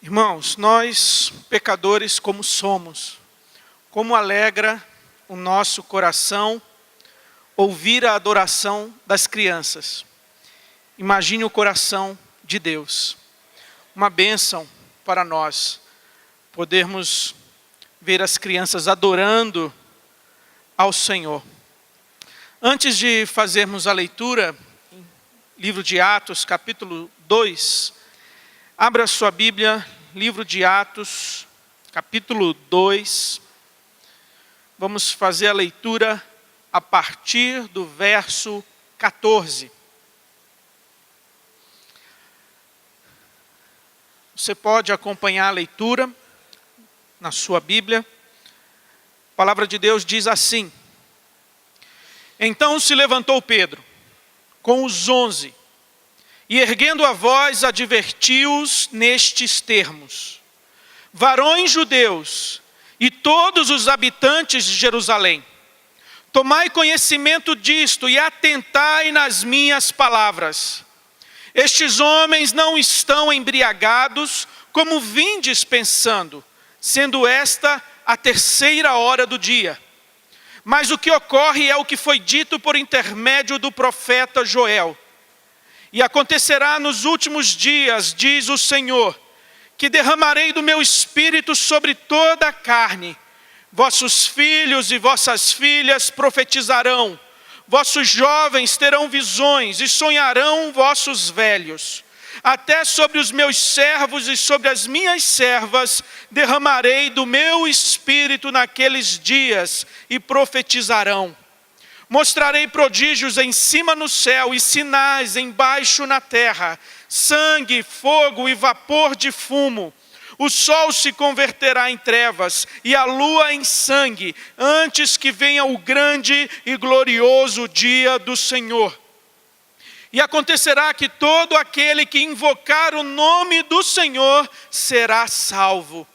Irmãos, nós, pecadores como somos, como alegra o nosso coração ouvir a adoração das crianças. Imagine o coração de Deus. Uma bênção para nós podermos ver as crianças adorando ao Senhor. Antes de fazermos a leitura, livro de Atos, capítulo 2, abra sua Bíblia, livro de Atos, capítulo 2. Vamos fazer a leitura a partir do verso 14. Você pode acompanhar a leitura na sua Bíblia. A palavra de Deus diz assim: Então se levantou Pedro com os 11, e erguendo a voz advertiu-os nestes termos: Varões judeus e todos os habitantes de Jerusalém, tomai conhecimento disto e atentai nas minhas palavras. Estes homens não estão embriagados, como vindes pensando, sendo esta a 3ª hora do dia. Mas o que ocorre é o que foi dito por intermédio do profeta Joel. E acontecerá nos últimos dias, diz o Senhor, que derramarei do meu espírito sobre toda a carne. Vossos filhos e vossas filhas profetizarão. Vossos jovens terão visões e sonharão vossos velhos. Até sobre os meus servos e sobre as minhas servas derramarei do meu espírito naqueles dias e profetizarão. Mostrarei prodígios em cima no céu e sinais embaixo na terra, sangue, fogo e vapor de fumo. O sol se converterá em trevas e a lua em sangue, antes que venha o grande e glorioso dia do Senhor. E acontecerá que todo aquele que invocar o nome do Senhor será salvo.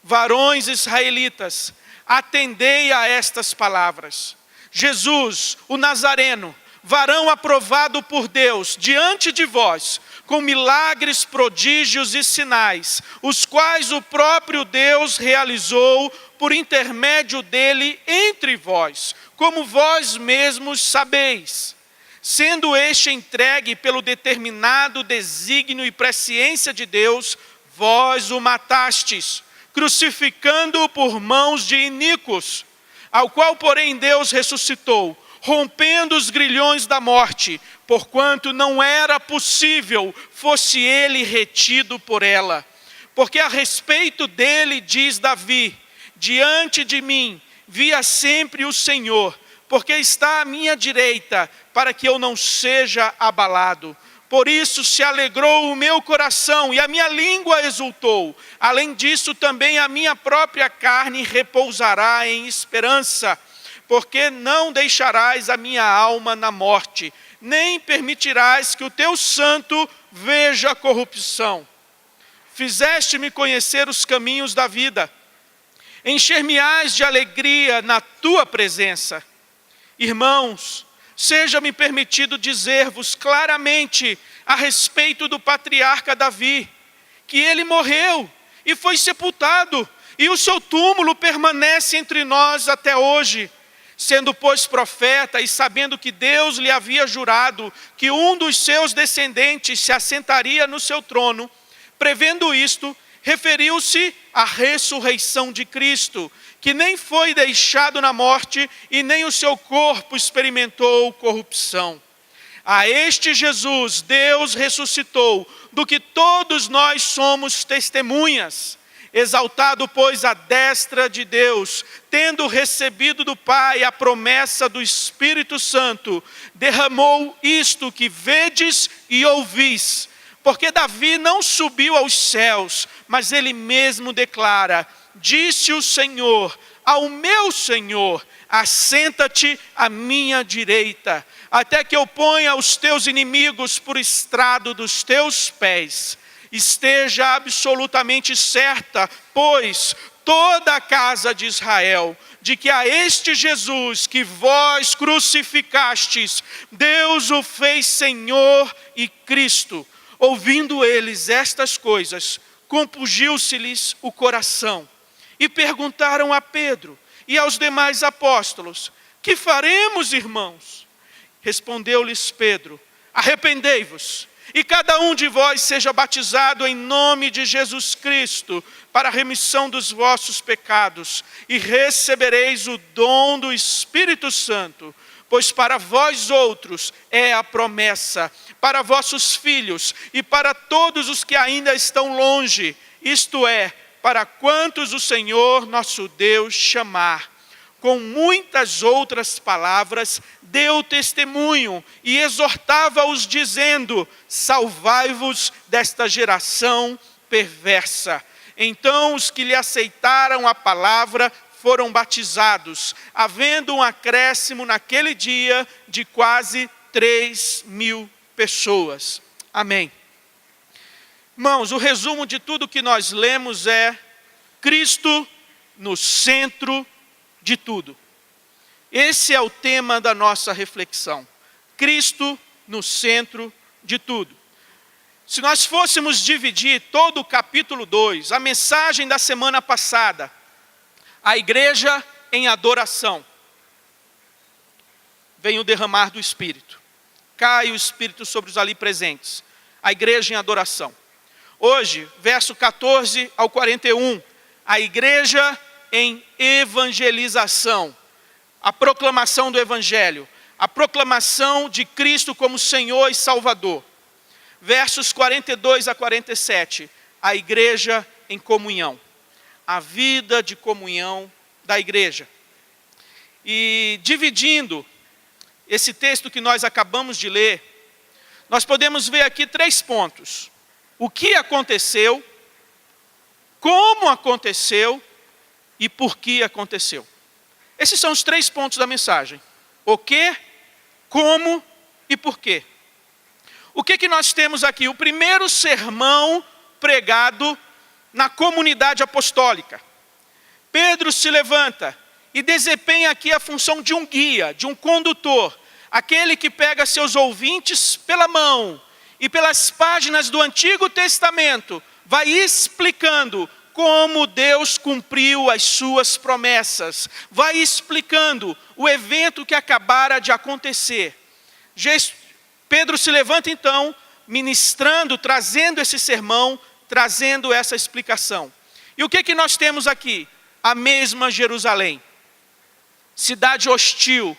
Varões israelitas, atendei a estas palavras. Jesus, o Nazareno, varão aprovado por Deus diante de vós, com milagres, prodígios e sinais, os quais o próprio Deus realizou por intermédio dele entre vós, como vós mesmos sabeis. Sendo este entregue pelo determinado desígnio e presciência de Deus, vós o matastes, crucificando-o por mãos de iníquos, ao qual, porém, Deus ressuscitou, rompendo os grilhões da morte, porquanto não era possível fosse ele retido por ela. Porque a respeito dele diz Davi: diante de mim via sempre o Senhor, porque está à minha direita, para que eu não seja abalado. Por isso se alegrou o meu coração e a minha língua exultou. Além disso, também a minha própria carne repousará em esperança, porque não deixarás a minha alma na morte, nem permitirás que o teu santo veja a corrupção. Fizeste-me conhecer os caminhos da vida, encher-me-ás de alegria na tua presença. Irmãos, seja-me permitido dizer-vos claramente a respeito do patriarca Davi, que ele morreu e foi sepultado, e o seu túmulo permanece entre nós até hoje. Sendo, pois, profeta e sabendo que Deus lhe havia jurado que um dos seus descendentes se assentaria no seu trono, prevendo isto, referiu-se à ressurreição de Cristo, que nem foi deixado na morte e nem o seu corpo experimentou corrupção. A este Jesus Deus ressuscitou, do que todos nós somos testemunhas. Exaltado, pois, à destra de Deus, tendo recebido do Pai a promessa do Espírito Santo, derramou isto que vedes e ouvis. Porque Davi não subiu aos céus, mas ele mesmo declara: disse o Senhor ao meu Senhor: assenta-te à minha direita, até que eu ponha os teus inimigos por estrado dos teus pés. Esteja absolutamente certa, pois, toda a casa de Israel, de que a este Jesus que vós crucificastes, Deus o fez Senhor e Cristo. Ouvindo eles estas coisas, compungiu-se-lhes o coração. E perguntaram a Pedro e aos demais apóstolos: que faremos, irmãos? Respondeu-lhes Pedro: arrependei-vos, e cada um de vós seja batizado em nome de Jesus Cristo, para a remissão dos vossos pecados, e recebereis o dom do Espírito Santo, pois para vós outros é a promessa, para vossos filhos e para todos os que ainda estão longe, isto é, para quantos o Senhor nosso Deus chamar. Com muitas outras palavras, deu testemunho e exortava-os dizendo: salvai-vos desta geração perversa. Então os que lhe aceitaram a palavra foram batizados, havendo um acréscimo naquele dia de quase 3.000 pessoas. Amém. Irmãos, o resumo de tudo que nós lemos é Cristo no centro de tudo. Esse é o tema da nossa reflexão. Cristo no centro de tudo. Se nós fôssemos dividir todo o capítulo 2, a mensagem da semana passada, a igreja em adoração, vem o derramar do Espírito. Cai o Espírito sobre os ali presentes. A igreja em adoração. Hoje, verso 14 ao 41, a igreja em evangelização, a proclamação do Evangelho, a proclamação de Cristo como Senhor e Salvador. Versos 42 a 47, a igreja em comunhão, a vida de comunhão da igreja. E dividindo esse texto que nós acabamos de ler, nós podemos ver aqui 3 pontos. O que aconteceu, como aconteceu e por que aconteceu. Esses são os 3 pontos da mensagem. O que, como e por quê. O que nós temos aqui? O primeiro sermão pregado na comunidade apostólica. Pedro se levanta e desempenha aqui a função de um guia, de um condutor, aquele que pega seus ouvintes pela mão e pelas páginas do Antigo Testamento, vai explicando como Deus cumpriu as suas promessas, vai explicando o evento que acabara de acontecer. Pedro se levanta então, ministrando, trazendo esse sermão, trazendo essa explicação. E o que nós temos aqui? A mesma Jerusalém. Cidade hostil,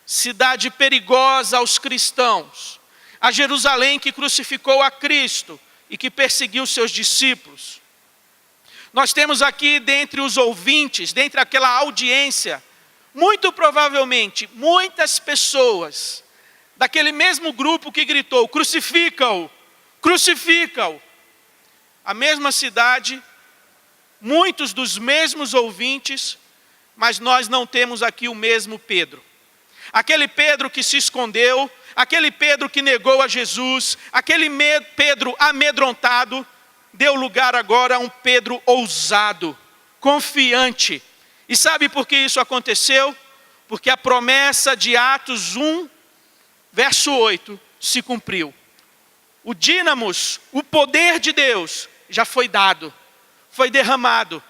cidade perigosa aos cristãos. A Jerusalém que crucificou a Cristo e que perseguiu seus discípulos. Nós temos aqui, dentre os ouvintes, dentre aquela audiência, muito provavelmente, muitas pessoas daquele mesmo grupo que gritou: crucifica-o, crucifica-o. A mesma cidade, muitos dos mesmos ouvintes, mas nós não temos aqui o mesmo Pedro. Aquele Pedro que se escondeu, aquele Pedro que negou a Jesus, aquele Pedro amedrontado, deu lugar agora a um Pedro ousado, confiante. E sabe por que isso aconteceu? Porque a promessa de Atos 1, verso 8, se cumpriu. O dínamos, o poder de Deus, já foi dado, foi derramado.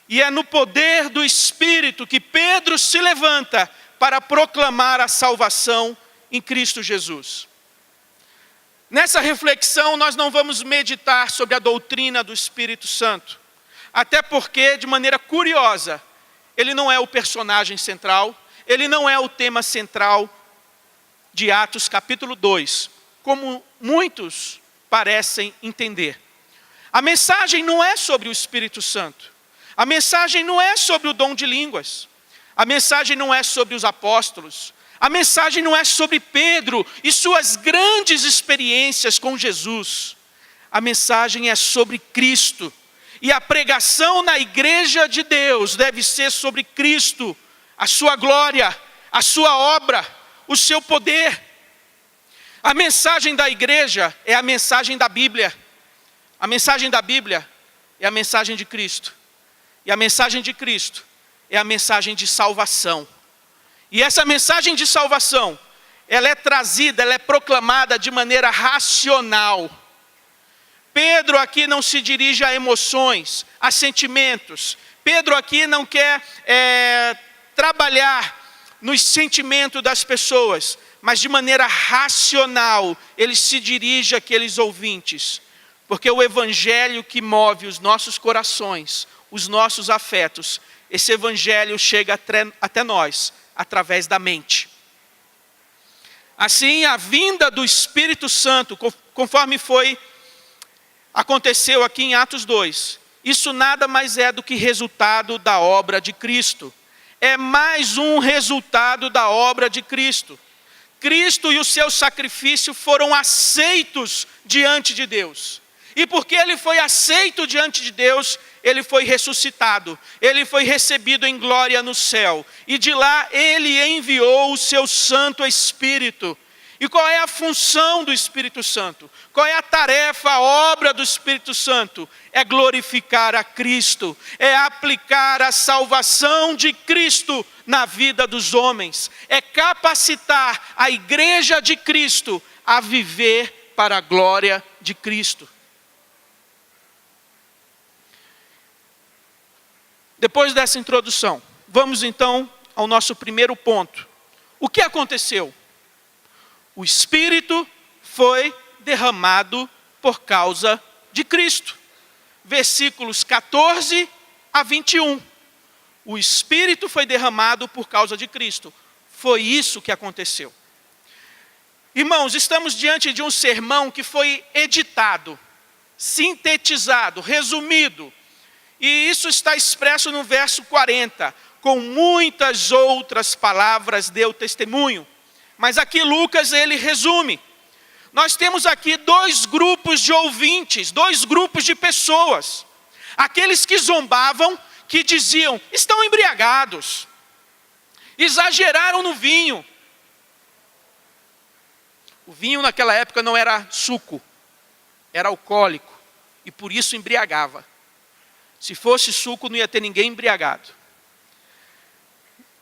E é no poder do Espírito que Pedro se levanta para proclamar a salvação em Cristo Jesus. Nessa reflexão, nós não vamos meditar sobre a doutrina do Espírito Santo. Até porque, de maneira curiosa, ele não é o personagem central, ele não é o tema central de Atos capítulo 2, como muitos parecem entender. A mensagem não é sobre o Espírito Santo. A mensagem não é sobre o dom de línguas. A mensagem não é sobre os apóstolos. A mensagem não é sobre Pedro e suas grandes experiências com Jesus. A mensagem é sobre Cristo. E a pregação na igreja de Deus deve ser sobre Cristo, a sua glória, a sua obra, o seu poder. A mensagem da igreja é a mensagem da Bíblia. A mensagem da Bíblia é a mensagem de Cristo. E a mensagem de Cristo é a mensagem de salvação. E essa mensagem de salvação, ela é trazida, ela é proclamada de maneira racional. Pedro aqui não se dirige a emoções, a sentimentos. Pedro aqui não quer trabalhar nos sentimentos das pessoas, mas de maneira racional, ele se dirige àqueles ouvintes. Porque o evangelho que move os nossos corações, os nossos afetos, esse evangelho chega até nós, através da mente. Assim, a vinda do Espírito Santo, conforme aconteceu aqui em Atos 2, isso nada mais é do que resultado da obra de Cristo. É mais um resultado da obra de Cristo. Cristo e o seu sacrifício foram aceitos diante de Deus. E porque ele foi aceito diante de Deus, ele foi ressuscitado, ele foi recebido em glória no céu. E de lá ele enviou o seu Santo Espírito. E qual é a função do Espírito Santo? Qual é a tarefa, a obra do Espírito Santo? É glorificar a Cristo, é aplicar a salvação de Cristo na vida dos homens, é capacitar a igreja de Cristo a viver para a glória de Cristo. Depois dessa introdução, vamos então ao nosso primeiro ponto. O que aconteceu? O Espírito foi derramado por causa de Cristo. Versículos 14 a 21. O Espírito foi derramado por causa de Cristo. Foi isso que aconteceu. Irmãos, estamos diante de um sermão que foi editado, sintetizado, resumido. E isso está expresso no verso 40. Com muitas outras palavras deu testemunho. Mas aqui Lucas, ele resume. Nós temos aqui dois grupos de ouvintes, dois grupos de pessoas. Aqueles que zombavam, que diziam, estão embriagados. Exageraram no vinho. O vinho naquela época não era suco, era alcoólico. E por isso embriagava. Se fosse suco, não ia ter ninguém embriagado.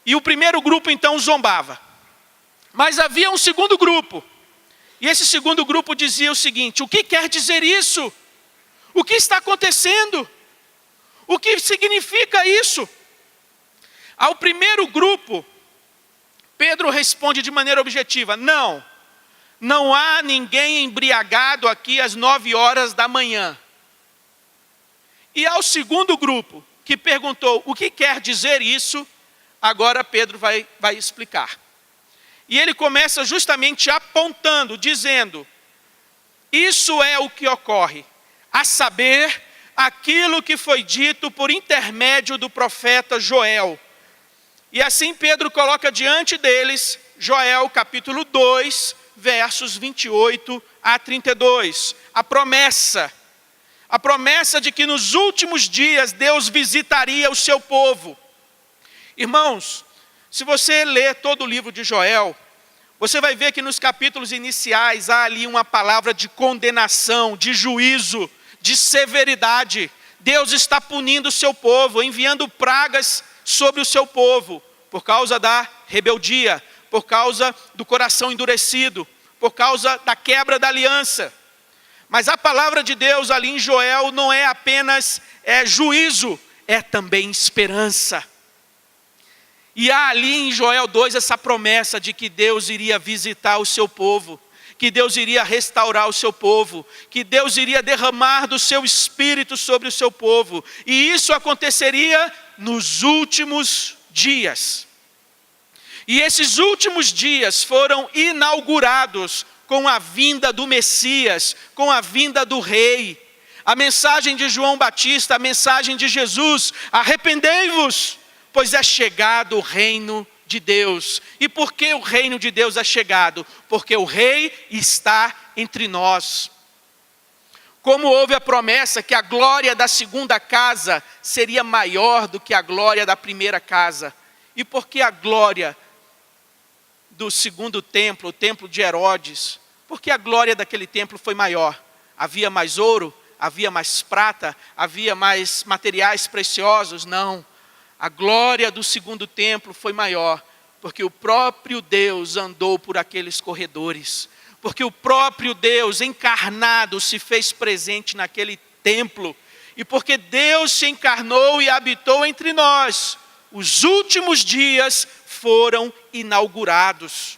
E o primeiro grupo então zombava. Mas havia um segundo grupo. E esse segundo grupo dizia o seguinte: o que quer dizer isso? O que está acontecendo? O que significa isso? Ao primeiro grupo, Pedro responde de maneira objetiva: não há ninguém embriagado aqui às 9h da manhã. E ao segundo grupo, que perguntou o que quer dizer isso, agora Pedro vai explicar. E ele começa justamente apontando, dizendo, isso é o que ocorre, a saber, aquilo que foi dito por intermédio do profeta Joel. E assim Pedro coloca diante deles, Joel capítulo 2, versos 28 a 32, a promessa de que nos últimos dias Deus visitaria o seu povo. Irmãos, se você ler todo o livro de Joel, você vai ver que nos capítulos iniciais há ali uma palavra de condenação, de juízo, de severidade. Deus está punindo o seu povo, enviando pragas sobre o seu povo, por causa da rebeldia, por causa do coração endurecido, por causa da quebra da aliança. Mas a palavra de Deus ali em Joel não é apenas juízo, é também esperança. E há ali em Joel 2 essa promessa de que Deus iria visitar o seu povo, que Deus iria restaurar o seu povo, que Deus iria derramar do seu Espírito sobre o seu povo. E isso aconteceria nos últimos dias. E esses últimos dias foram inaugurados com a vinda do Messias, com a vinda do Rei. A mensagem de João Batista, a mensagem de Jesus: arrependei-vos, pois é chegado o reino de Deus. E por que o reino de Deus é chegado? Porque o Rei está entre nós. Como houve a promessa que a glória da segunda casa seria maior do que a glória da primeira casa. E por que a glória do segundo templo, o templo de Herodes? Porque a glória daquele templo foi maior. Havia mais ouro, havia mais prata, havia mais materiais preciosos? Não. A glória do segundo templo foi maior, porque o próprio Deus andou por aqueles corredores. porque o próprio Deus encarnado se fez presente naquele templo, e porque Deus se encarnou e habitou entre nós, os últimos dias foram inaugurados.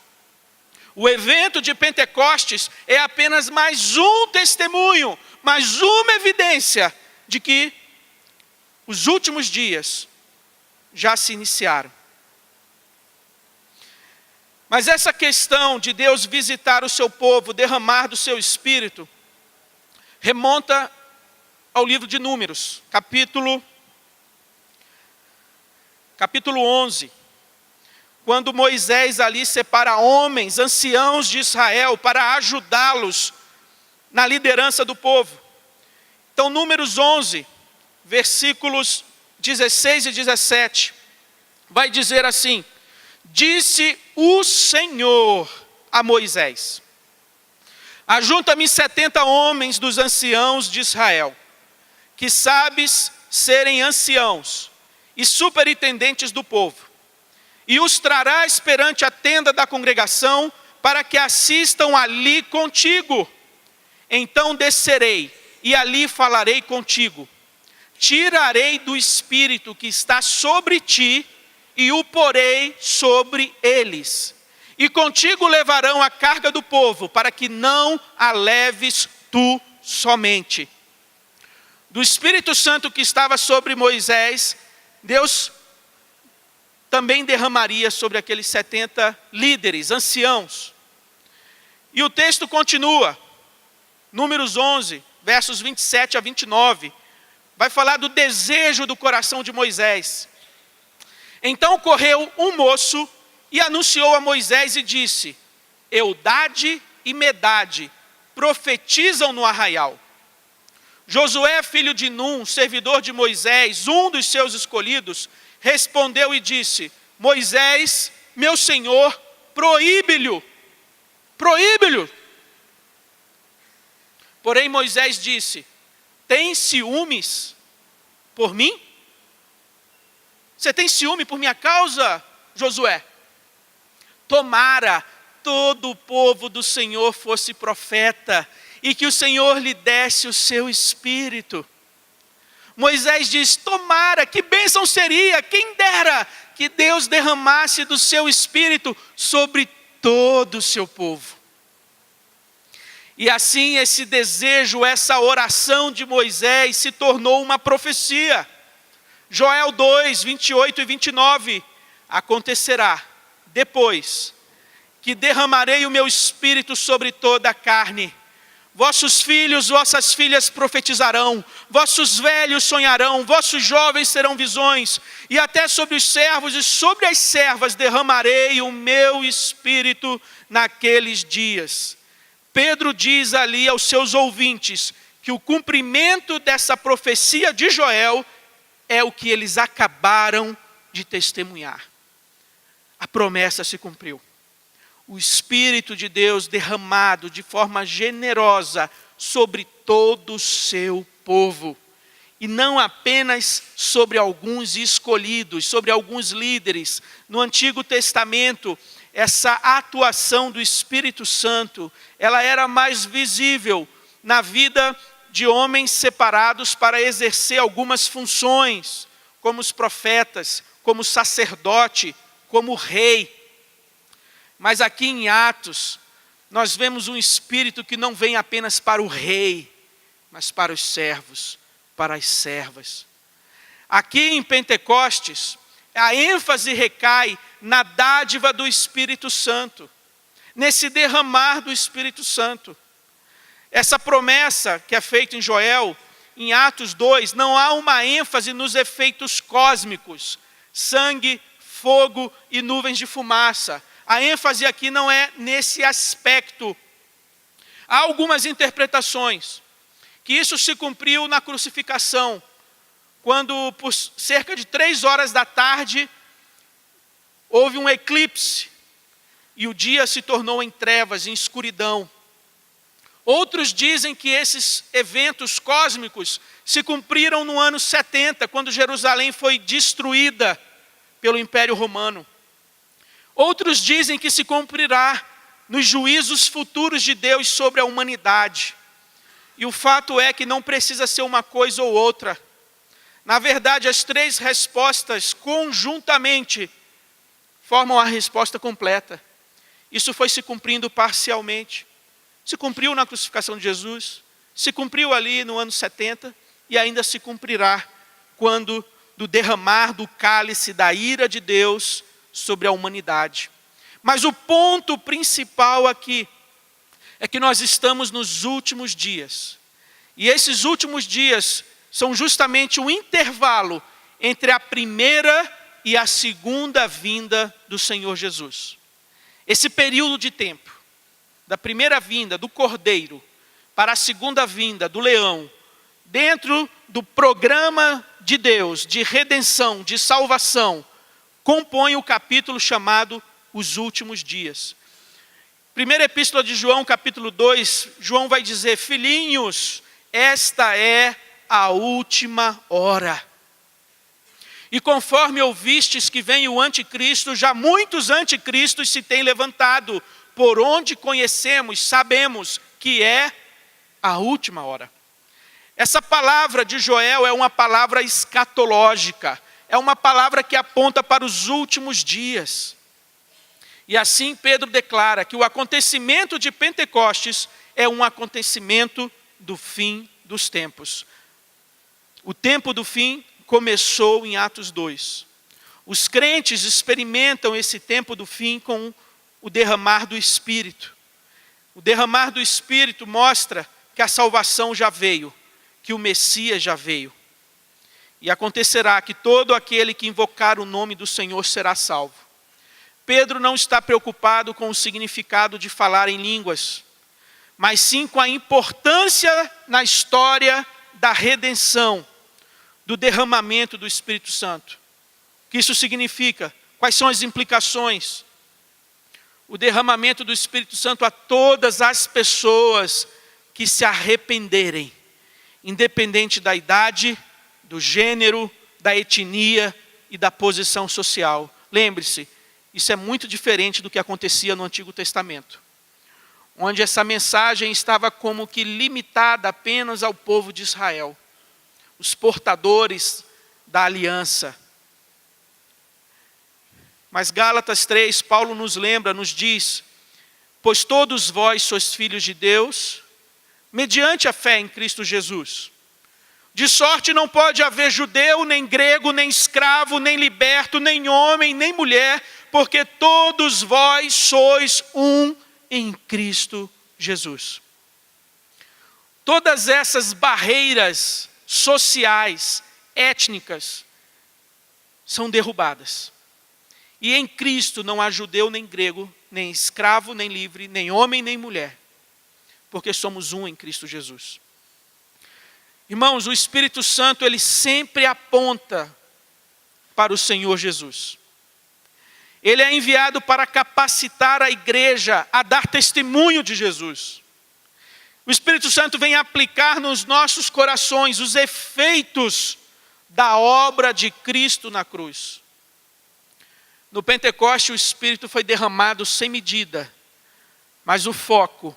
O evento de Pentecostes é apenas mais um testemunho, mais uma evidência de que os últimos dias já se iniciaram. Mas essa questão de Deus visitar o seu povo, derramar do seu Espírito, remonta ao livro de Números, capítulo 11. Quando Moisés ali separa homens, anciãos de Israel, para ajudá-los na liderança do povo. Então, Números 11, versículos 16 e 17, vai dizer assim: disse o Senhor a Moisés: ajunta-me 70 homens dos anciãos de Israel, que sabes serem anciãos e superintendentes do povo, e os trarás perante a tenda da congregação, para que assistam ali contigo. Então descerei, e ali falarei contigo. Tirarei do Espírito que está sobre ti, e o porei sobre eles. E contigo levarão a carga do povo, para que não a leves tu somente. Do Espírito Santo que estava sobre Moisés, Deus também derramaria sobre aqueles 70 líderes, anciãos. E o texto continua, Números 11, versos 27 a 29, vai falar do desejo do coração de Moisés. Então correu um moço e anunciou a Moisés e disse: Eldade e Medade profetizam no arraial. Josué, filho de Num, servidor de Moisés, um dos seus escolhidos, respondeu e disse: Moisés, meu senhor, proíbe-lhe. Porém Moisés disse: tens ciúmes por mim? Você tem ciúme por minha causa, Josué? Tomara todo o povo do Senhor fosse profeta, e que o Senhor lhe desse o seu espírito. Moisés diz: tomara, que bênção seria, quem dera que Deus derramasse do seu espírito sobre todo o seu povo. E assim esse desejo, essa oração de Moisés se tornou uma profecia. Joel 2, 28 e 29, acontecerá depois que derramarei o meu espírito sobre toda a carne. Vossos filhos, vossas filhas profetizarão, vossos velhos sonharão, vossos jovens terão visões, e até sobre os servos e sobre as servas derramarei o meu espírito naqueles dias. Pedro diz ali aos seus ouvintes que o cumprimento dessa profecia de Joel é o que eles acabaram de testemunhar. A promessa se cumpriu. O Espírito de Deus derramado de forma generosa sobre todo o seu povo. E não apenas sobre alguns escolhidos, sobre alguns líderes. No Antigo Testamento, essa atuação do Espírito Santo, ela era mais visível na vida de homens separados para exercer algumas funções, como os profetas, como sacerdote, como rei. Mas aqui em Atos, nós vemos um Espírito que não vem apenas para o rei, mas para os servos, para as servas. Aqui em Pentecostes, a ênfase recai na dádiva do Espírito Santo, nesse derramar do Espírito Santo. Essa promessa que é feita em Joel, em Atos 2, não há uma ênfase nos efeitos cósmicos, sangue, fogo e nuvens de fumaça. A ênfase aqui não é nesse aspecto. Há algumas interpretações que isso se cumpriu na crucificação, quando por cerca de 3 horas da tarde houve um eclipse e o dia se tornou em trevas, em escuridão. Outros dizem que esses eventos cósmicos se cumpriram no ano 70, quando Jerusalém foi destruída pelo Império Romano. Outros dizem que se cumprirá nos juízos futuros de Deus sobre a humanidade. E o fato é que não precisa ser uma coisa ou outra. Na verdade, as três respostas conjuntamente formam a resposta completa. Isso foi se cumprindo parcialmente. Se cumpriu na crucificação de Jesus, se cumpriu ali no ano 70 e ainda se cumprirá quando do derramar do cálice da ira de Deus sobre a humanidade. Mas o ponto principal aqui é que nós estamos nos últimos dias. E esses últimos dias são justamente o intervalo entre a primeira e a segunda vinda do Senhor Jesus. Esse período de tempo, da primeira vinda do Cordeiro para a segunda vinda do Leão, dentro do programa de Deus, de redenção, de salvação, compõe o capítulo chamado Os Últimos Dias. Primeira epístola de João, capítulo 2, João vai dizer: filhinhos, esta é a última hora. E conforme ouvistes que vem o anticristo, já muitos anticristos se têm levantado, por onde conhecemos, sabemos que é a última hora. Essa palavra de Joel é uma palavra escatológica, é uma palavra que aponta para os últimos dias. E assim Pedro declara que o acontecimento de Pentecostes é um acontecimento do fim dos tempos. O tempo do fim começou em Atos 2. Os crentes experimentam esse tempo do fim com o derramar do Espírito. O derramar do Espírito mostra que a salvação já veio, que o Messias já veio. E acontecerá que todo aquele que invocar o nome do Senhor será salvo. Pedro não está preocupado com o significado de falar em línguas, mas sim com a importância na história da redenção, do derramamento do Espírito Santo. O que isso significa? Quais são as implicações? O derramamento do Espírito Santo a todas as pessoas que se arrependerem, independente da idade, do gênero, da etnia e da posição social. Lembre-se, isso é muito diferente do que acontecia no Antigo Testamento, onde essa mensagem estava como que limitada apenas ao povo de Israel, os portadores da aliança. Mas Gálatas 3, Paulo nos lembra, nos diz: pois todos vós sois filhos de Deus, mediante a fé em Cristo Jesus. De sorte não pode haver judeu, nem grego, nem escravo, nem liberto, nem homem, nem mulher, porque todos vós sois um em Cristo Jesus. Todas essas barreiras sociais, étnicas, são derrubadas. E em Cristo não há judeu nem grego, nem escravo nem livre, nem homem nem mulher, porque somos um em Cristo Jesus. Irmãos, o Espírito Santo, ele sempre aponta para o Senhor Jesus. Ele é enviado para capacitar a igreja a dar testemunho de Jesus. O Espírito Santo vem aplicar nos nossos corações os efeitos da obra de Cristo na cruz. No Pentecoste, o Espírito foi derramado sem medida, mas o foco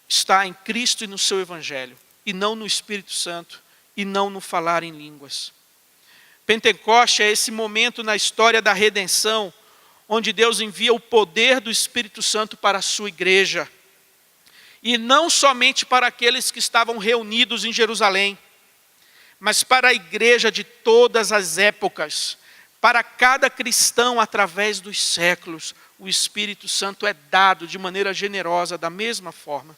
está em Cristo e no seu Evangelho, e não no Espírito Santo, e não no falar em línguas. Pentecoste é esse momento na história da redenção, onde Deus envia o poder do Espírito Santo para a sua igreja. E não somente para aqueles que estavam reunidos em Jerusalém, mas para a igreja de todas as épocas, para cada cristão através dos séculos. O Espírito Santo é dado de maneira generosa da mesma forma.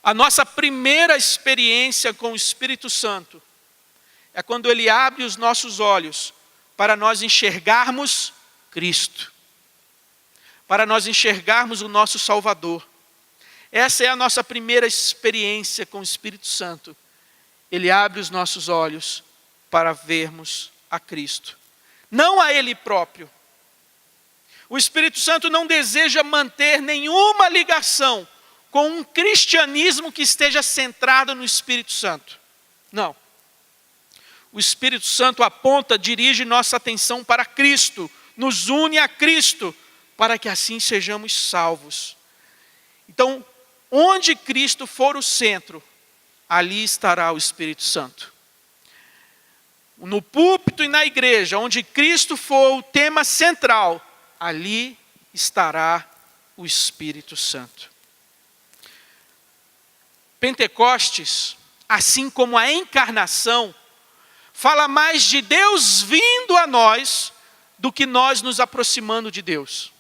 A nossa primeira experiência com o Espírito Santo é quando Ele abre os nossos olhos para nós enxergarmos Cristo, para nós enxergarmos o nosso Salvador. Essa é a nossa primeira experiência com o Espírito Santo. Ele abre os nossos olhos para vermos a Cristo, não a Ele próprio. O Espírito Santo não deseja manter nenhuma ligação com um cristianismo que esteja centrado no Espírito Santo. Não. O Espírito Santo aponta, dirige nossa atenção para Cristo, nos une a Cristo, para que assim sejamos salvos. Então, onde Cristo for o centro, ali estará o Espírito Santo. No púlpito e na igreja, onde Cristo for o tema central, ali estará o Espírito Santo. Pentecostes, assim como a encarnação, fala mais de Deus vindo a nós do que nós nos aproximando de Deus.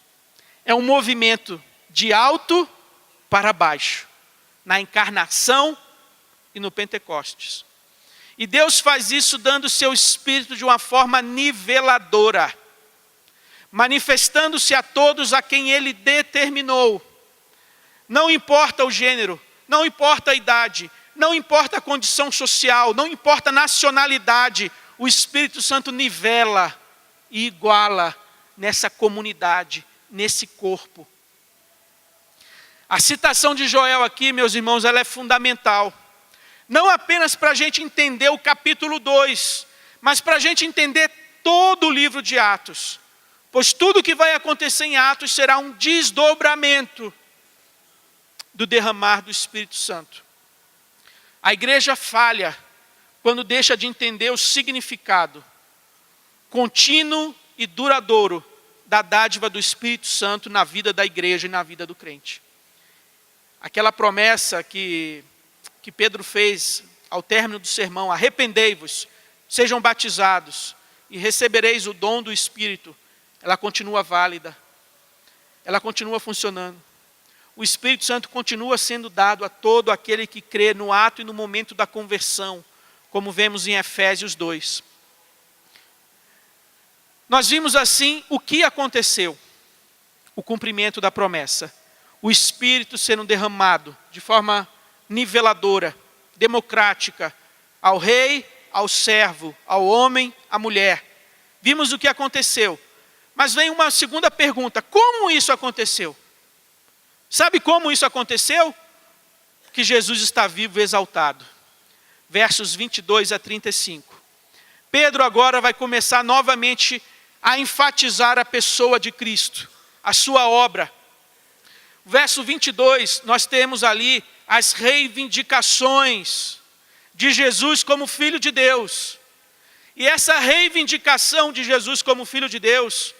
É um movimento de alto para baixo, na encarnação e no Pentecostes. E Deus faz isso dando seu Espírito de uma forma niveladora, manifestando-se a todos a quem Ele determinou. Não importa o gênero, não importa a idade, não importa a condição social, não importa a nacionalidade, o Espírito Santo nivela e iguala nessa comunidade, nesse corpo. A citação de Joel aqui, meus irmãos, ela é fundamental. Não apenas para a gente entender o capítulo 2, mas para a gente entender todo o livro de Atos. Pois tudo que vai acontecer em Atos será um desdobramento do derramar do Espírito Santo. A igreja falha quando deixa de entender o significado contínuo e duradouro da dádiva do Espírito Santo na vida da igreja e na vida do crente. Aquela promessa que Pedro fez ao término do sermão: arrependei-vos, sejam batizados e recebereis o dom do Espírito. Ela continua válida, ela continua funcionando. O Espírito Santo continua sendo dado a todo aquele que crê no ato e no momento da conversão, como vemos em Efésios 2. Nós vimos assim o que aconteceu, o cumprimento da promessa. O Espírito sendo derramado de forma niveladora, democrática, ao rei, ao servo, ao homem, à mulher. Vimos o que aconteceu. Mas vem uma segunda pergunta: como isso aconteceu? Sabe como isso aconteceu? Que Jesus está vivo e exaltado. Versos 22 a 35. Pedro agora vai começar novamente a enfatizar a pessoa de Cristo, a sua obra. Verso 22, nós temos ali as reivindicações de Jesus como Filho de Deus. E essa reivindicação de Jesus como Filho de Deus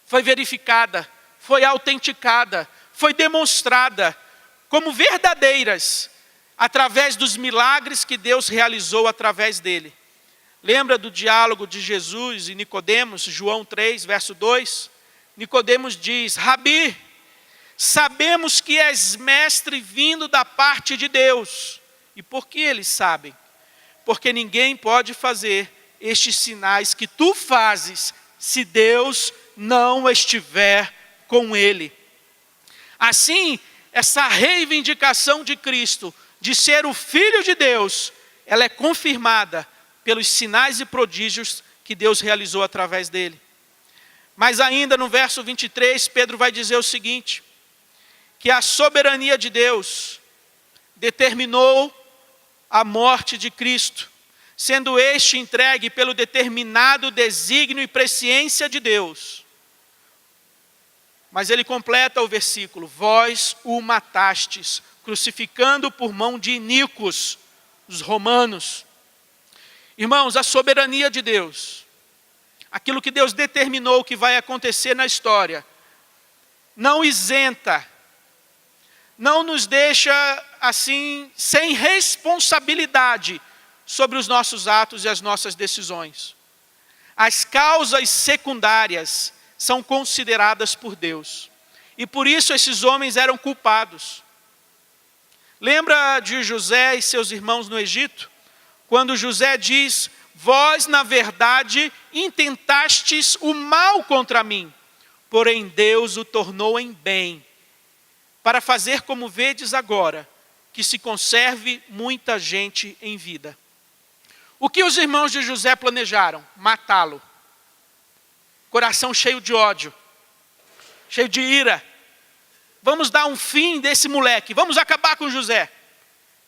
foi verificada, foi autenticada, foi demonstrada como verdadeiras através dos milagres que Deus realizou através dele. Lembra do diálogo de Jesus e Nicodemos, João 3, verso 2? Nicodemos diz: Rabi, sabemos que és mestre vindo da parte de Deus. E por que eles sabem? Porque ninguém pode fazer estes sinais que tu fazes se Deus não estiver com ele. Assim, essa reivindicação de Cristo, de ser o Filho de Deus, ela é confirmada pelos sinais e prodígios que Deus realizou através dele. Mas ainda no verso 23, Pedro vai dizer o seguinte: que a soberania de Deus determinou a morte de Cristo, sendo este entregue pelo determinado desígnio e presciência de Deus. Mas ele completa o versículo: vós o matastes, crucificando por mão de iníquos, os romanos. Irmãos, a soberania de Deus, aquilo que Deus determinou que vai acontecer na história, não isenta, não nos deixa assim sem responsabilidade sobre os nossos atos e as nossas decisões. As causas secundárias são consideradas por Deus. E por isso esses homens eram culpados. Lembra de José e seus irmãos no Egito? Quando José diz: vós na verdade intentastes o mal contra mim, porém Deus o tornou em bem, para fazer como vedes agora, que se conserve muita gente em vida. O que os irmãos de José planejaram? Matá-lo. Coração cheio de ódio, cheio de ira. Vamos dar um fim desse moleque, vamos acabar com José.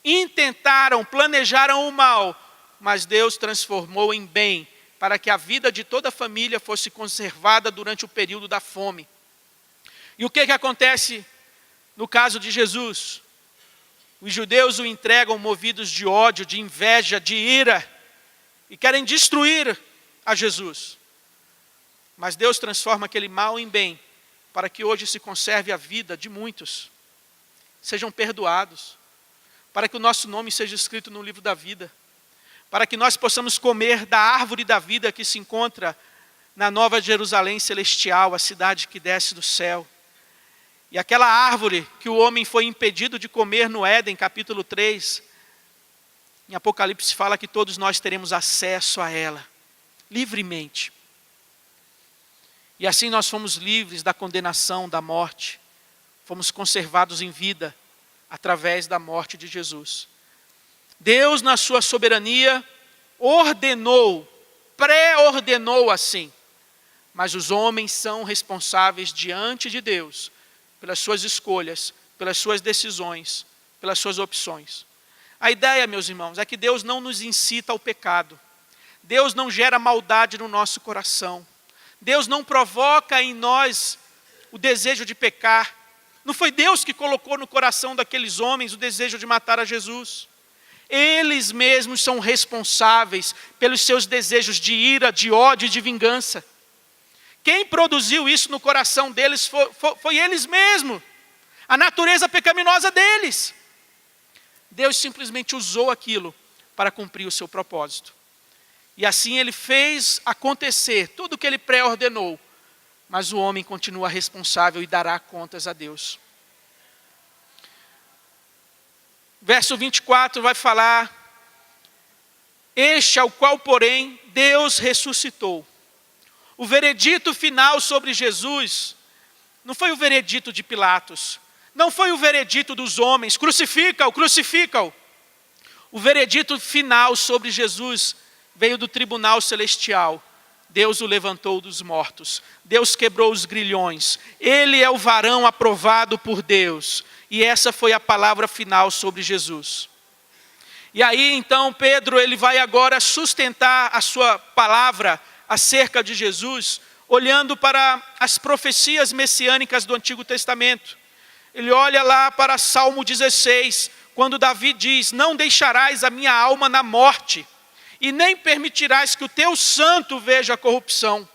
Intentaram, planejaram o mal, mas Deus transformou em bem, para que a vida de toda a família fosse conservada durante o período da fome. E o que acontece no caso de Jesus? Os judeus o entregam movidos de ódio, de inveja, de ira, e querem destruir a Jesus. Mas Deus transforma aquele mal em bem, para que hoje se conserve a vida de muitos, sejam perdoados, para que o nosso nome seja escrito no livro da vida, para que nós possamos comer da árvore da vida que se encontra na Nova Jerusalém celestial, a cidade que desce do céu. E aquela árvore que o homem foi impedido de comer no Éden, capítulo 3, em Apocalipse fala que todos nós teremos acesso a ela, livremente. E assim nós fomos livres da condenação, da morte. Fomos conservados em vida através da morte de Jesus. Deus, na sua soberania, ordenou, pré-ordenou assim. Mas os homens são responsáveis diante de Deus pelas suas escolhas, pelas suas decisões, pelas suas opções. A ideia, meus irmãos, é que Deus não nos incita ao pecado. Deus não gera maldade no nosso coração. Deus não provoca em nós o desejo de pecar. Não foi Deus que colocou no coração daqueles homens o desejo de matar a Jesus. Eles mesmos são responsáveis pelos seus desejos de ira, de ódio e de vingança. Quem produziu isso no coração deles foi eles mesmos. A natureza pecaminosa deles. Deus simplesmente usou aquilo para cumprir o seu propósito. E assim ele fez acontecer tudo o que ele pré-ordenou. Mas o homem continua responsável e dará contas a Deus. Verso 24 vai falar: este ao qual, porém, Deus ressuscitou. O veredito final sobre Jesus não foi o veredito de Pilatos. Não foi o veredito dos homens: crucifica-o, crucifica-o. O veredito final sobre Jesus veio do tribunal celestial. Deus o levantou dos mortos. Deus quebrou os grilhões. Ele é o varão aprovado por Deus. E essa foi a palavra final sobre Jesus. E aí então Pedro ele vai agora sustentar a sua palavra acerca de Jesus, olhando para as profecias messiânicas do Antigo Testamento. Ele olha lá para Salmo 16, quando Davi diz: não deixarás a minha alma na morte, e nem permitirás que o teu santo veja a corrupção.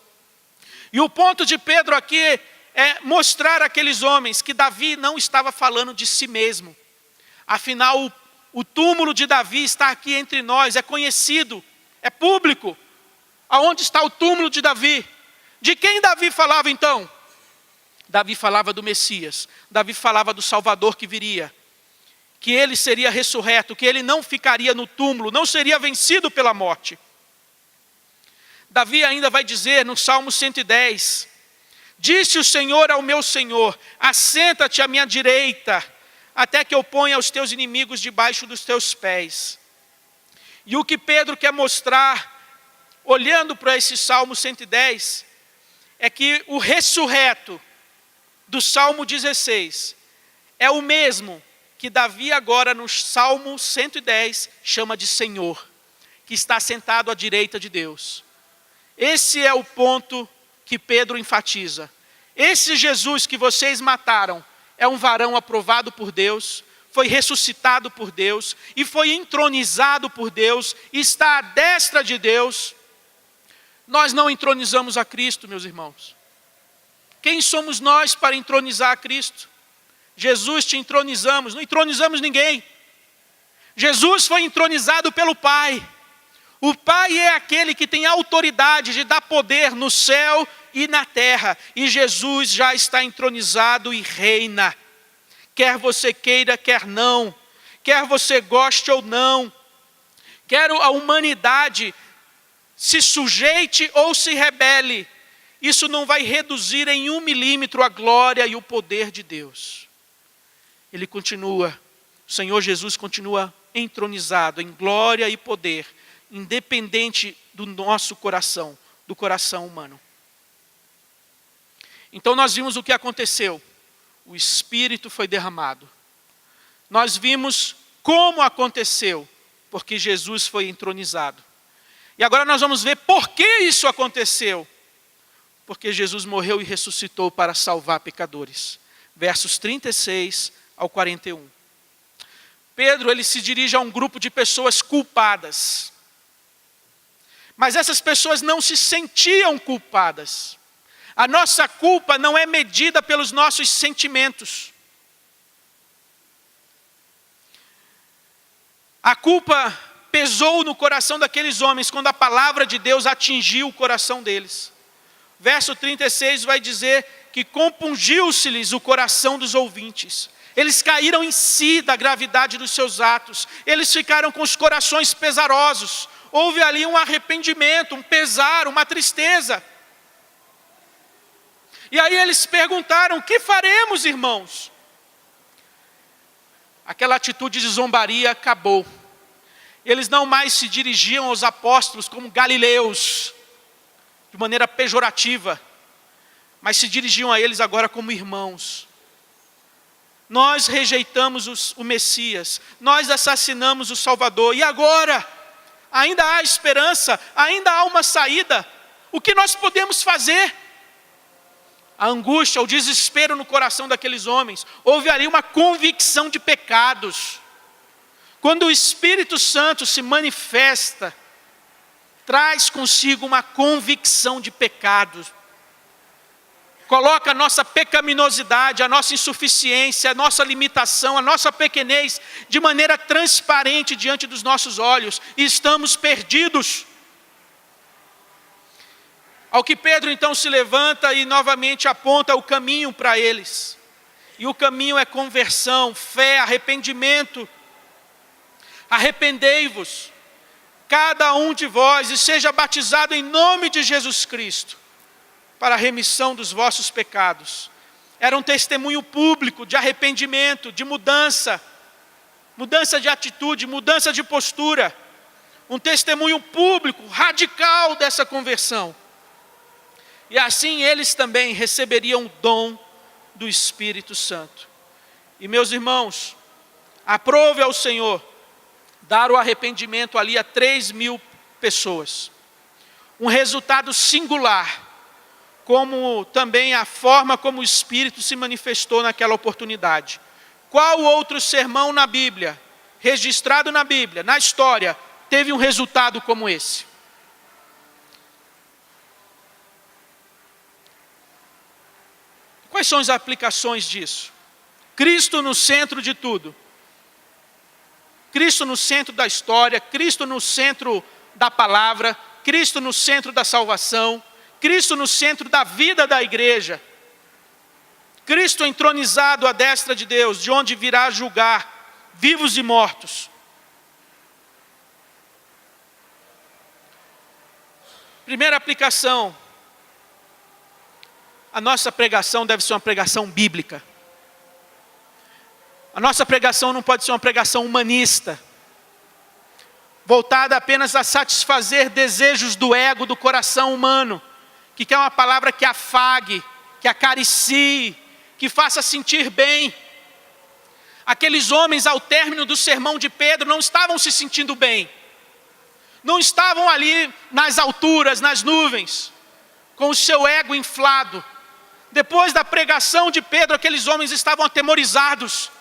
E o ponto de Pedro aqui é mostrar àqueles homens que Davi não estava falando de si mesmo. Afinal, o túmulo de Davi está aqui entre nós, é conhecido, é público. Aonde está o túmulo de Davi? De quem Davi falava então? Davi falava do Messias. Davi falava do Salvador que viria. Que ele seria ressurreto, que ele não ficaria no túmulo, não seria vencido pela morte. Davi ainda vai dizer no Salmo 110, disse o Senhor ao meu Senhor, assenta-te à minha direita, até que eu ponha os teus inimigos debaixo dos teus pés. E o que Pedro quer mostrar, olhando para esse Salmo 110, é que o ressurreto do Salmo 16 é o mesmo que Davi agora no Salmo 110 chama de Senhor, que está sentado à direita de Deus. Esse é o ponto que Pedro enfatiza. Esse Jesus que vocês mataram é um varão aprovado por Deus, foi ressuscitado por Deus e foi entronizado por Deus, está à destra de Deus. Nós não entronizamos a Cristo, meus irmãos. Quem somos nós para entronizar a Cristo? Jesus te entronizamos, não entronizamos ninguém. Jesus foi entronizado pelo Pai. O Pai é aquele que tem autoridade de dar poder no céu e na terra. E Jesus já está entronizado e reina. Quer você queira, quer não. Quer você goste ou não. Quer a humanidade se sujeite ou se rebele. Isso não vai reduzir em 1 milímetro a glória e o poder de Deus. Ele continua, o Senhor Jesus continua entronizado em glória e poder, independente do nosso coração, do coração humano. Então nós vimos o que aconteceu. O Espírito foi derramado. Nós vimos como aconteceu, porque Jesus foi entronizado. E agora nós vamos ver por que isso aconteceu. porque Jesus morreu e ressuscitou para salvar pecadores. Versos 36 ao 41. Pedro, ele se dirige a um grupo de pessoas culpadas. Mas essas pessoas não se sentiam culpadas. A nossa culpa não é medida pelos nossos sentimentos. A culpa pesou no coração daqueles homens quando a palavra de Deus atingiu o coração deles. Verso 36 vai dizer que compungiu-se-lhes o coração dos ouvintes. Eles caíram em si da gravidade dos seus atos. Eles ficaram com os corações pesarosos. Houve ali um arrependimento, um pesar, uma tristeza. E aí eles perguntaram: o que faremos, irmãos? Aquela atitude de zombaria acabou. Eles não mais se dirigiam aos apóstolos como galileus, de maneira pejorativa, mas se dirigiam a eles agora como irmãos. Nós rejeitamos o Messias, nós assassinamos o Salvador, e agora? Ainda há esperança, ainda há uma saída. O que nós podemos fazer? A angústia, o desespero no coração daqueles homens. Houve ali uma convicção de pecados. Quando o Espírito Santo se manifesta, traz consigo uma convicção de pecados. Coloca a nossa pecaminosidade, a nossa insuficiência, a nossa limitação, a nossa pequenez de maneira transparente diante dos nossos olhos. E estamos perdidos. Ao que Pedro então se levanta e novamente aponta o caminho para eles. E o caminho é conversão, fé, arrependimento. Arrependei-vos, cada um de vós, e seja batizado em nome de Jesus Cristo, para a remissão dos vossos pecados. Era um testemunho público de arrependimento, de mudança de atitude, mudança de postura. Um testemunho público, radical dessa conversão. E assim eles também receberiam o dom do Espírito Santo. E meus irmãos, aprove ao Senhor dar o arrependimento ali a 3.000 pessoas. Um resultado singular, como também a forma como o Espírito se manifestou naquela oportunidade. Qual outro sermão na Bíblia, registrado na Bíblia, na história, teve um resultado como esse? Quais são as aplicações disso? Cristo no centro de tudo. Cristo no centro da história, Cristo no centro da palavra, Cristo no centro da salvação, Cristo no centro da vida da igreja. Cristo entronizado à destra de Deus, de onde virá julgar vivos e mortos. Primeira aplicação. A nossa pregação deve ser uma pregação bíblica. A nossa pregação não pode ser uma pregação humanista, voltada apenas a satisfazer desejos do ego, do coração humano, que quer uma palavra que afague, que acaricie, que faça sentir bem. Aqueles homens, ao término do sermão de Pedro, não estavam se sentindo bem. Não estavam ali nas alturas, nas nuvens, com o seu ego inflado. Depois da pregação de Pedro, aqueles homens estavam atemorizados,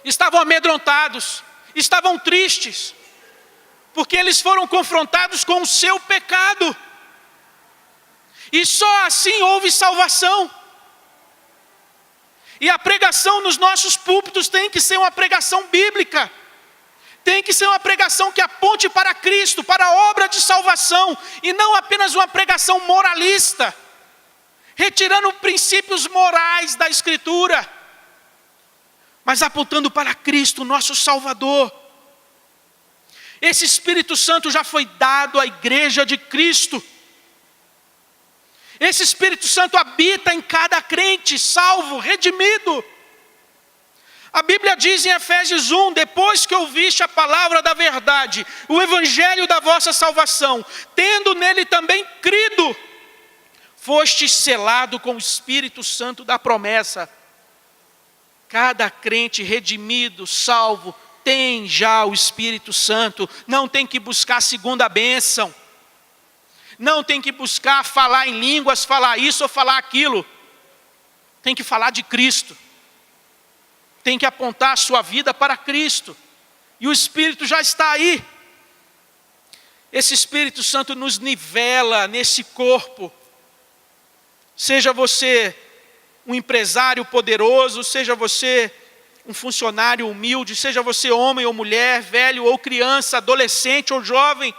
estavam amedrontados, estavam tristes, porque eles foram confrontados com o seu pecado. E só assim houve salvação. E a pregação nos nossos púlpitos tem que ser uma pregação bíblica. Tem que ser uma pregação que aponte para Cristo, para a obra de salvação, e não apenas uma pregação moralista, retirando princípios morais da Escritura, mas apontando para Cristo, nosso Salvador. Esse Espírito Santo já foi dado à igreja de Cristo. Esse Espírito Santo habita em cada crente, salvo, redimido. A Bíblia diz em Efésios 1, depois que ouviste a palavra da verdade, o evangelho da vossa salvação, tendo nele também crido, foste selado com o Espírito Santo da promessa. Cada crente redimido, salvo, tem já o Espírito Santo, não tem que buscar a segunda bênção. Não tem que buscar falar em línguas, falar isso ou falar aquilo. Tem que falar de Cristo. Tem que apontar a sua vida para Cristo. E o Espírito já está aí. Esse Espírito Santo nos nivela nesse corpo. Seja você um empresário poderoso, seja você um funcionário humilde, seja você homem ou mulher, velho ou criança, adolescente ou jovem,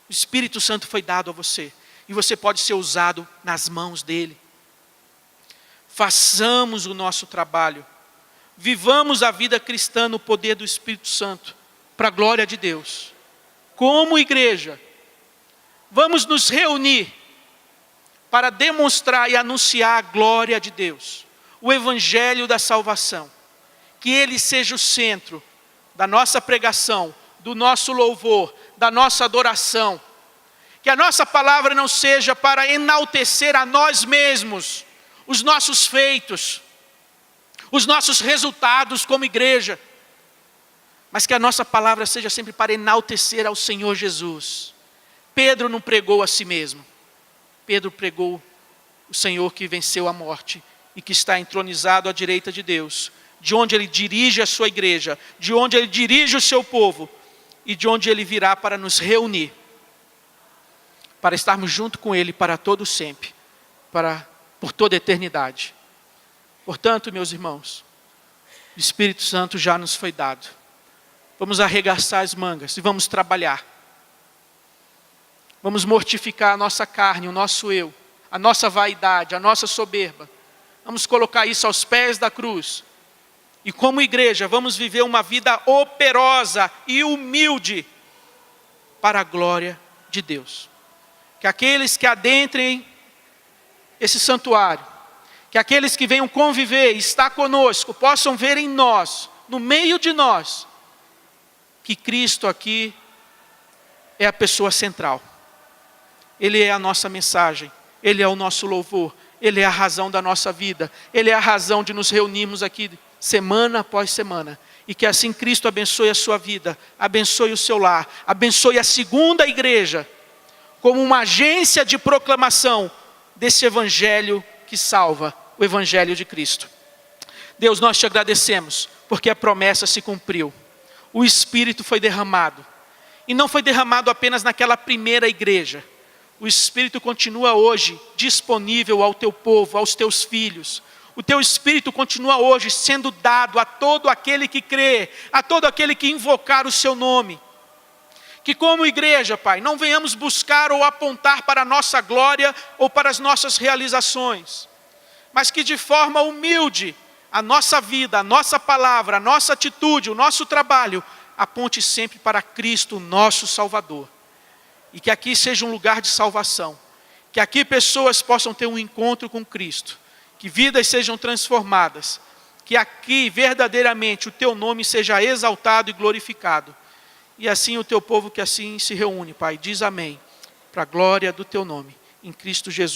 o Espírito Santo foi dado a você. E você pode ser usado nas mãos dele. Façamos o nosso trabalho. Vivamos a vida cristã no poder do Espírito Santo, para a glória de Deus. Como igreja, vamos nos reunir para demonstrar e anunciar a glória de Deus, o Evangelho da salvação. Que ele seja o centro da nossa pregação, do nosso louvor, da nossa adoração. Que a nossa palavra não seja para enaltecer a nós mesmos, os nossos feitos, os nossos resultados como igreja, mas que a nossa palavra seja sempre para enaltecer ao Senhor Jesus. Pedro não pregou a si mesmo. Pedro pregou o Senhor que venceu a morte e que está entronizado à direita de Deus, de onde ele dirige a sua igreja, de onde ele dirige o seu povo e de onde ele virá para nos reunir, para estarmos junto com ele para todo sempre, por toda a eternidade. Portanto, meus irmãos, o Espírito Santo já nos foi dado. Vamos arregaçar as mangas e vamos trabalhar. Vamos mortificar a nossa carne, o nosso eu, a nossa vaidade, a nossa soberba. Vamos colocar isso aos pés da cruz. E como igreja, vamos viver uma vida operosa e humilde para a glória de Deus. Que aqueles que adentrem esse santuário, que aqueles que venham conviver e estar conosco, possam ver em nós, no meio de nós, que Cristo aqui é a pessoa central. Ele é a nossa mensagem, Ele é o nosso louvor, Ele é a razão da nossa vida, Ele é a razão de nos reunirmos aqui semana após semana. E que assim Cristo abençoe a sua vida, abençoe o seu lar, abençoe a segunda igreja, como uma agência de proclamação desse Evangelho que salva, o Evangelho de Cristo. Deus, nós te agradecemos, porque a promessa se cumpriu. O Espírito foi derramado. E não foi derramado apenas naquela primeira igreja. O Espírito continua hoje disponível ao teu povo, aos teus filhos. O teu Espírito continua hoje sendo dado a todo aquele que crê, a todo aquele que invocar o seu nome. Que como igreja, Pai, não venhamos buscar ou apontar para a nossa glória ou para as nossas realizações, mas que de forma humilde, a nossa vida, a nossa palavra, a nossa atitude, o nosso trabalho, aponte sempre para Cristo, nosso Salvador. E que aqui seja um lugar de salvação. Que aqui pessoas possam ter um encontro com Cristo. Que vidas sejam transformadas. Que aqui verdadeiramente o teu nome seja exaltado e glorificado. E assim o teu povo que assim se reúne, Pai, diz amém. Para a glória do teu nome. Em Cristo Jesus.